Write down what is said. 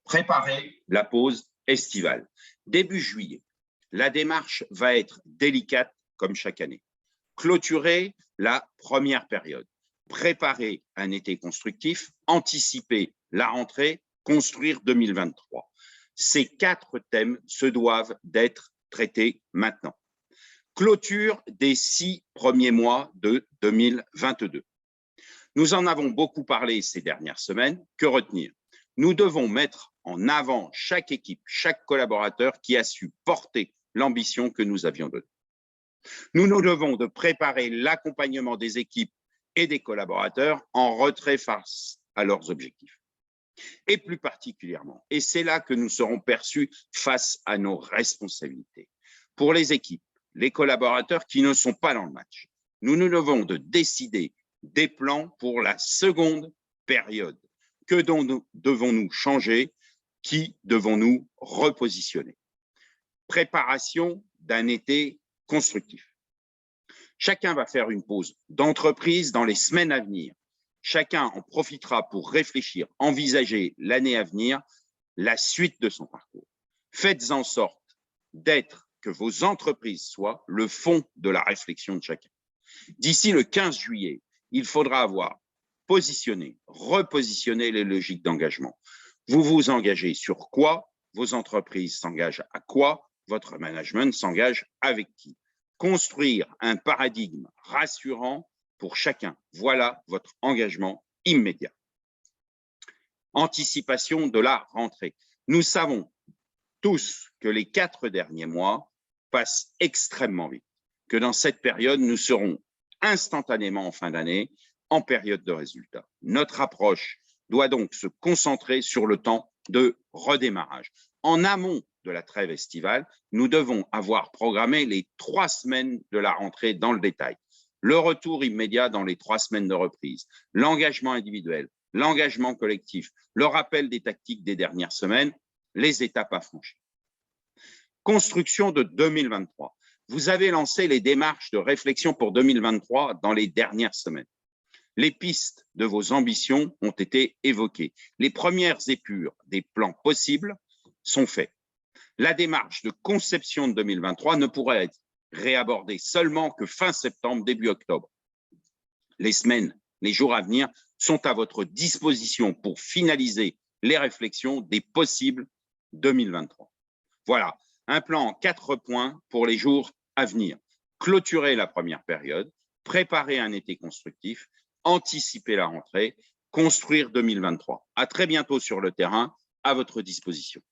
Préparer la pause estivale. Début juillet, la démarche va être délicate comme chaque année. Clôturer la première période, préparer un été constructif, anticiper la rentrée, construire 2023. Ces 4 thèmes se doivent d'être traités maintenant. Clôture des 6 premiers mois de 2022. Nous en avons beaucoup parlé ces dernières semaines. Que retenir? Nous devons mettre en avant chaque équipe, chaque collaborateur qui a su porter l'ambition que nous avions donnée. Nous nous devons de préparer l'accompagnement des équipes et des collaborateurs en retrait face à leurs objectifs. Et plus particulièrement, et c'est là que nous serons perçus face à nos responsabilités. Pour les équipes, les collaborateurs qui ne sont pas dans le match, nous nous devons de décider des plans pour la seconde période. Que devons-nous changer? Qui devons-nous repositionner? Préparation d'un été constructif. Chacun va faire une pause d'entreprise dans les semaines à venir. Chacun en profitera pour réfléchir, envisager l'année à venir, la suite de son parcours. Faites en sorte que vos entreprises soient le fond de la réflexion de chacun. D'ici le 15 juillet, il faudra avoir positionné, repositionné les logiques d'engagement. Vous vous engagez sur quoi? Vos entreprises s'engagent à quoi? Votre management s'engage avec qui? Construire un paradigme rassurant pour chacun. Voilà votre engagement immédiat. Anticipation de la rentrée. Nous savons tous que les 4 derniers mois passent extrêmement vite, que dans cette période, nous serons instantanément en fin d'année en période de résultats. Notre approche doit donc se concentrer sur le temps de redémarrage. En amont de la trêve estivale, nous devons avoir programmé les 3 semaines de la rentrée dans le détail. Le retour immédiat dans les 3 semaines de reprise, l'engagement individuel, l'engagement collectif, le rappel des tactiques des dernières semaines, les étapes à franchir. Construction de 2023. Vous avez lancé les démarches de réflexion pour 2023 dans les dernières semaines. Les pistes de vos ambitions ont été évoquées. Les premières épures des plans possibles sont faites. La démarche de conception de 2023 ne pourra être réabordée seulement que fin septembre, début octobre. Les semaines, les jours à venir sont à votre disposition pour finaliser les réflexions des possibles 2023. Voilà, un plan en 4 points pour les jours à venir. Clôturer la première période, préparer un été constructif, anticiper la rentrée, construire 2023. À très bientôt sur le terrain, à votre disposition.